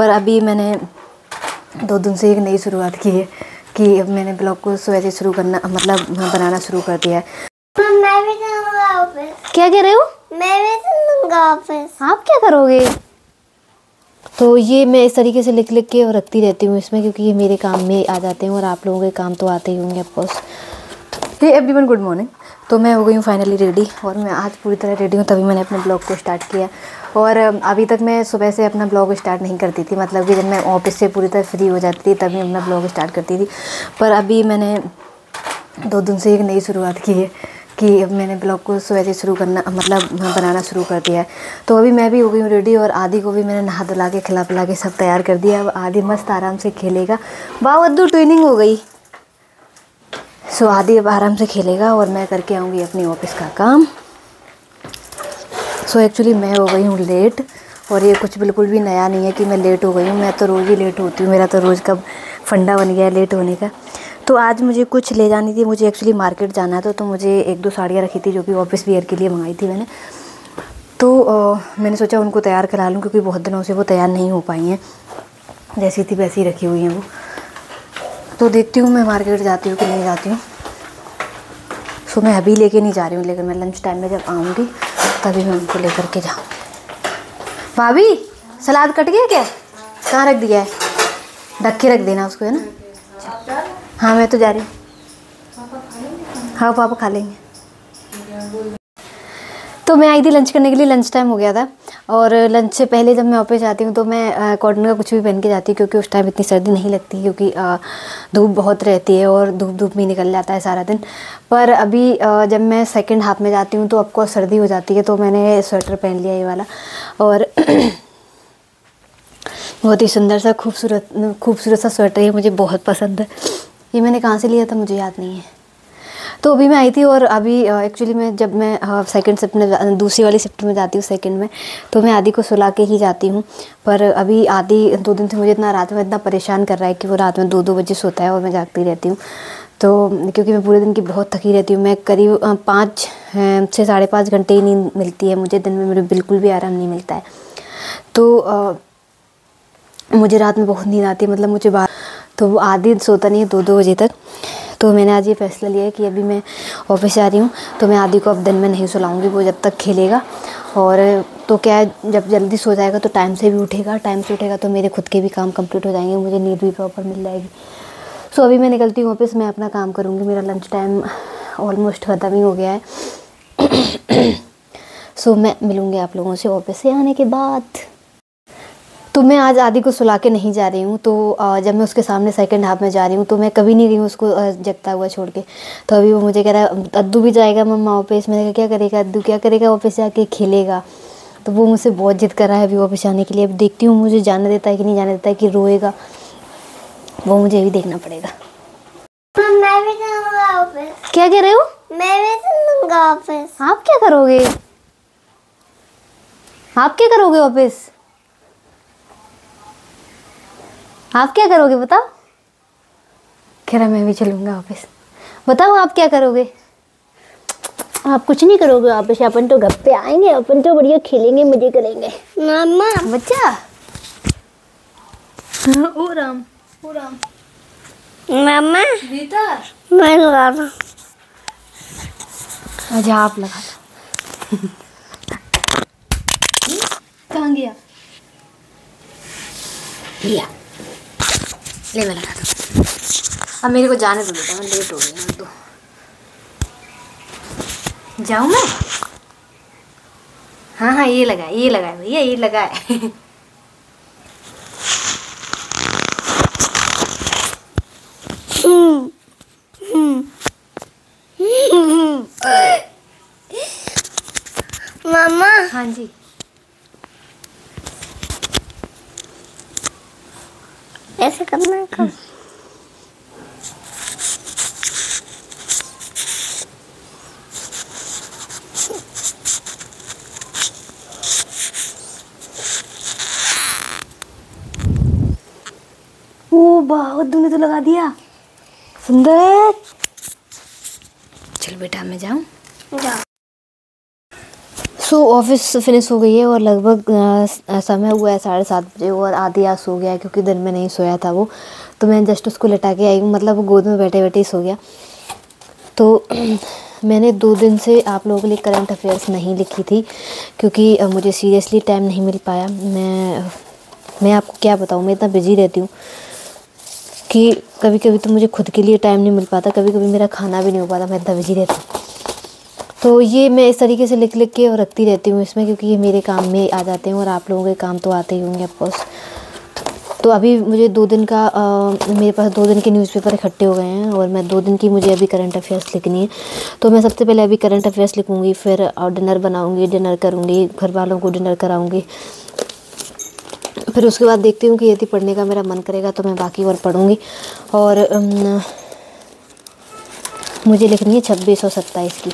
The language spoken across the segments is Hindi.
पर अभी मैंने 2 दिन से एक नई शुरुआत की है कि अब मैंने ब्लॉग को सुबह से शुरू करना मतलब बनाना शुरू कर दिया है। मैं भी जाऊंगा ऑफिस। क्या कह रहे हो? मैं भी जाऊंगा ऑफिस। आप क्या करोगे? तो ये मैं इस तरीके से लिख लिख के रखती रहती हूँ इसमें, क्योंकि ये मेरे काम में आ जाते हैं और आप लोगों के काम तो आते ही होंगे of course. Hey everyone, good morning. तो मैं हो गई हूँ फाइनली रेडी, और मैं आज पूरी तरह रेडी हूँ, तभी मैंने अपने ब्लॉग को स्टार्ट किया। और अभी तक मैं सुबह से अपना ब्लॉग स्टार्ट नहीं करती थी, मतलब कि जब मैं ऑफिस से पूरी तरह फ्री हो जाती थी तभी अपना ब्लॉग स्टार्ट करती थी। पर अभी मैंने 2 दिन से एक नई शुरुआत की है कि अब मैंने ब्लॉग को सुबह से शुरू करना मतलब बनाना शुरू कर दिया है। तो अभी मैं भी हो गई हूँ रेडी, और आदि को भी मैंने नहा धुला के खिला पिला के सब तैयार कर दिया। अब आदि मस्त आराम से खेलेगा। वाह अद्दू, ट्रेनिंग हो गई। सो आदि अब आराम से खेलेगा और मैं करके आऊँगी अपनी ऑफिस का काम। सो एक्चुअली मैं हो गई हूँ लेट, और ये कुछ बिल्कुल भी नया नहीं है कि मैं लेट हो गई हूँ। मैं तो रोज़ ही लेट होती हूँ, मेरा तो रोज़ का फंडा बन गया है लेट होने का। तो आज मुझे कुछ ले जानी थी, मुझे एक्चुअली मार्केट जाना है। तो मुझे 1-2 साड़ियाँ रखी थी जो कि ऑफिस वियर के लिए मंगाई थी मैंने। तो मैंने सोचा उनको तैयार करा लूँ, क्योंकि बहुत दिनों से वो तैयार नहीं हो पाई हैं, जैसी थी वैसी रखी हुई हैं वो। तो देखती हूँ मैं मार्केट जाती हूँ कि नहीं जाती हूँ। सो मैं अभी लेके नहीं जा रही हूँ, लेकिन मैं लंच टाइम में जब आऊँगी तभी मैं उनको लेकर के जाऊँ। भाभी, सलाद कट गया क्या? कहाँ रख दिया है? ढक के रख देना उसको, है ना? हाँ मैं तो जा रही हूँ। हाँ पापा खा लेंगे। तो मैं आई थी लंच करने के लिए, लंच टाइम हो गया था। और लंच से पहले जब मैं ऑफिस जाती हूँ तो मैं कॉटन का कुछ भी पहन के जाती हूँ, क्योंकि उस टाइम इतनी सर्दी नहीं लगती, क्योंकि धूप बहुत रहती है और धूप में निकल जाता है सारा दिन। पर अभी जब मैं सेकंड हाफ में जाती हूँ तो ऑफकोर्स सर्दी हो जाती है, तो मैंने स्वेटर पहन लिया ये वाला, और बहुत ही सुंदर सा खूबसूरत सा स्वेटर है, मुझे बहुत पसंद है। ये मैंने कहाँ से लिया था मुझे याद नहीं है। तो अभी मैं आई थी, और अभी एक्चुअली मैं जब मैं सेकंड शिफ्ट में दूसरी वाली शिफ्ट में जाती हूँ सेकंड में, तो मैं आदि को सुला के ही जाती हूँ। पर अभी आदि 2 दिन से मुझे इतना रात में इतना परेशान कर रहा है कि वो रात में 2-2 बजे सोता है और मैं जागती रहती हूँ। तो क्योंकि मैं पूरे दिन की बहुत थकी रहती हूँ, मैं करीब 5 से 5.5 घंटे ही नींद मिलती है मुझे दिन में, मुझे बिल्कुल भी आराम नहीं मिलता है। तो मुझे रात में बहुत नींद आती है, मतलब मुझे तो वो आदि सोता नहीं है 2-2 बजे तक। तो मैंने आज ये फैसला लिया है कि अभी मैं ऑफिस जा रही हूँ तो मैं आदि को अब दिन में नहीं सुलाऊंगी, वो जब तक खेलेगा। और तो क्या है, जब जल्दी सो जाएगा तो टाइम से भी उठेगा, टाइम से उठेगा तो मेरे खुद के भी काम कंप्लीट हो जाएंगे, मुझे नींद भी प्रॉपर मिल जाएगी। सो अभी मैं निकलती हूँ ऑफिस, मैं अपना काम करूँगी, मेरा लंच टाइम ऑलमोस्ट ख़त्म ही हो गया है। सो मैं मिलूँगी आप लोगों से ऑफिस से आने के बाद। तो मैं आज आदि को सुला के नहीं जा रही हूँ। तो जब मैं उसके सामने सेकंड हाफ में जा रही हूँ तो मैं कभी नहीं गई हूँ उसको जगता हुआ छोड़ के। तो अभी वो मुझे कह रहा है अद्दू भी जाएगा मम्मा ऑफिस। मैंने कहा क्या करेगा अद्दू, क्या करेगा ऑफिस जाके? खेलेगा। तो वो मुझसे बहुत जिद कर रहा है अभी ऑफिस जाने के लिए। अब देखती हूँ मुझे जाने देता है कि नहीं जाने देता है, कि रोएगा, वो मुझे भी देखना पड़ेगा। मैं भी जाऊंगा ऑफिस। क्या कह रहे हो? मैं भी जाऊंगा ऑफिस। आप क्या करोगे? आप क्या करोगे ऑफिस? आप क्या करोगे बताओ? कह रहा मैं भी चलूँगा ऑफिस। बताओ आप क्या करोगे? आप कुछ नहीं करोगे ऑफिस, अपन तो घर पे आएंगे, अपन तो बढ़िया खेलेंगे, मजे करेंगे। मामा बच्चा ओ राम ओ राम। मामा बेटा मैं लगा रहा। अच्छा आप लगा दो। कहाँ गया? लिया, ले मैं लगा दूँ। अब मेरे को जाने दो बेटा, मैं लेट हो गई हूँ। तो जाऊँ मैं? हाँ हाँ ये लगाए भैया, ये लगाए। मामा हाँ जी। ऐसे करना है क्या? ओ वाह, तूने तो लगा दिया, सुंदर। चल बेटा मैं जाऊँ। जाओ। सो ऑफिस फिनिश हो गई है और लगभग समय हुआ है 7:30 बजे और आधी आज सो गया है क्योंकि दिन में नहीं सोया था वो। तो मैं जस्ट उसको लेटा के आई हूँ, मतलब वो गोद में बैठे बैठे ही सो गया। तो मैंने 2 दिन से आप लोगों के लिए करंट अफेयर्स नहीं लिखी थी क्योंकि मुझे सीरियसली टाइम नहीं मिल पाया। मैं आपको क्या बताऊँ, मैं इतना बिज़ी रहती हूँ कि कभी कभी तो मुझे खुद के लिए टाइम नहीं मिल पाता, कभी कभी मेरा खाना भी नहीं हो पाता, मैं इतना बिज़ी रहती हूँ। तो ये मैं इस तरीके से लिख लिख के और रखती रहती हूँ इसमें, क्योंकि ये मेरे काम में आ जाते हैं और आप लोगों के काम तो आते ही होंगे ऑफकोर्स। तो अभी मुझे 2 दिन का मेरे पास 2 दिन के न्यूज़पेपर इकट्ठे हो गए हैं और मैं 2 दिन की मुझे अभी करंट अफेयर्स लिखनी है। तो मैं सबसे पहले अभी करंट अफेयर्स लिखूँगी, फिर डिनर बनाऊँगी, डिनर करूँगी, घर वालों को डिनर कराऊँगी। फिर उसके बाद देखती हूँ कि यदि पढ़ने का मेरा मन करेगा तो मैं बाकी और पढ़ूँगी। और मुझे लिखनी है 26 और 27 की।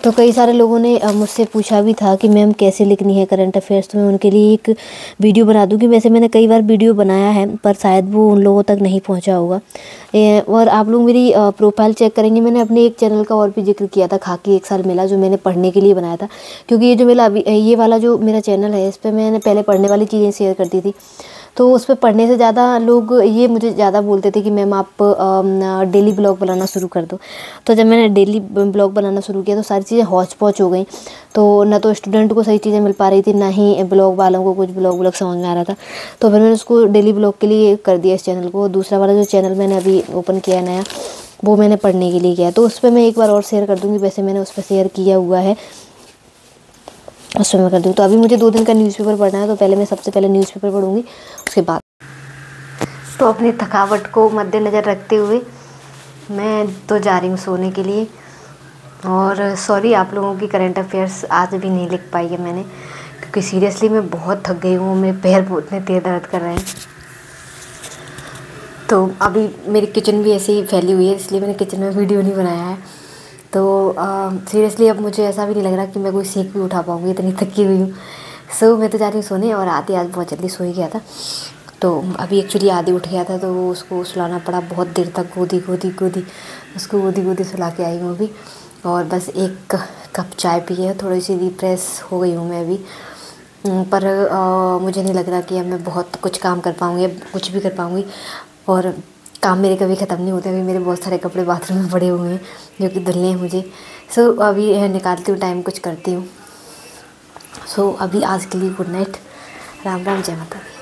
तो कई सारे लोगों ने मुझसे पूछा भी था कि मैम कैसे लिखनी है करंट अफेयर्स, तो मैं उनके लिए एक वीडियो बना दूँगी। वैसे मैंने कई बार वीडियो बनाया है पर शायद वो उन लोगों तक नहीं पहुंचा होगा। और आप लोग मेरी प्रोफाइल चेक करेंगे, मैंने अपने एक चैनल का और भी जिक्र किया था, खाकी एक साल मेला, जो मैंने पढ़ने के लिए बनाया था। क्योंकि ये जो मेला अभी ये वाला जो मेरा चैनल है, इस पर मैंने पहले पढ़ने वाली चीज़ें शेयर करती थी। तो उस पर पढ़ने से ज़्यादा लोग ये मुझे ज़्यादा बोलते थे कि मैम आप डेली ब्लॉग बनाना शुरू कर दो। तो जब मैंने डेली ब्लॉग बनाना शुरू किया तो सारी चीज़ें हौच पौच हो गई। तो ना तो स्टूडेंट को सही चीज़ें मिल पा रही थी, ना ही ब्लॉग वालों को कुछ ब्लॉग समझ में आ रहा था। तो फिर मैंने उसको डेली ब्लॉग के लिए कर दिया इस चैनल को। दूसरा वाला जो चैनल मैंने अभी ओपन किया है नया, वो मैंने पढ़ने के लिए किया। तो उस पर मैं एक बार और शेयर कर दूँगी, वैसे मैंने उस पर शेयर किया हुआ है, उसमें मैं कर दूँ। तो अभी मुझे 2 दिन का न्यूज़पेपर पढ़ना है, तो पहले मैं सबसे पहले न्यूज़पेपर पढ़ूँगी, उसके बाद तो अपनी थकावट को मद्देनज़र रखते हुए मैं तो जा रही हूँ सोने के लिए। और सॉरी आप लोगों की करंट अफेयर्स आज भी नहीं लिख पाई है मैंने, क्योंकि सीरियसली मैं बहुत थक गई हूँ, मेरे पैर इतने तेज दर्द कर रहे हैं। तो अभी मेरी किचन भी ऐसे ही फैली हुई है, इसलिए मैंने किचन में वीडियो नहीं बनाया है। तो सीरियसली अब मुझे ऐसा भी नहीं लग रहा कि मैं कोई सीख भी उठा पाऊँगी, इतनी थकी हुई हूँ। सो मैं तो जा रही हूँ सोने, और आदि आज बहुत जल्दी सो ही गया था। तो अभी एक्चुअली आदि उठ गया था, तो उसको सुलाना पड़ा बहुत देर तक, गोदी उसको गोदी सुला के आई हूँ अभी। और बस 1 कप चाय पी है, थोड़ी सी रिफ्रेश हो गई हूँ मैं अभी। पर मुझे नहीं लग रहा कि अब मैं बहुत कुछ काम कर पाऊँगी, अब कुछ भी कर पाऊँगी। और काम मेरे कभी ख़त्म नहीं होते, अभी मेरे बहुत सारे कपड़े बाथरूम में पड़े हुए हैं जो कि धुलने हैं मुझे। सो अभी निकालती हूँ टाइम, कुछ करती हूँ। सो अभी आज के लिए गुड नाइट, राम राम, जय माता दी।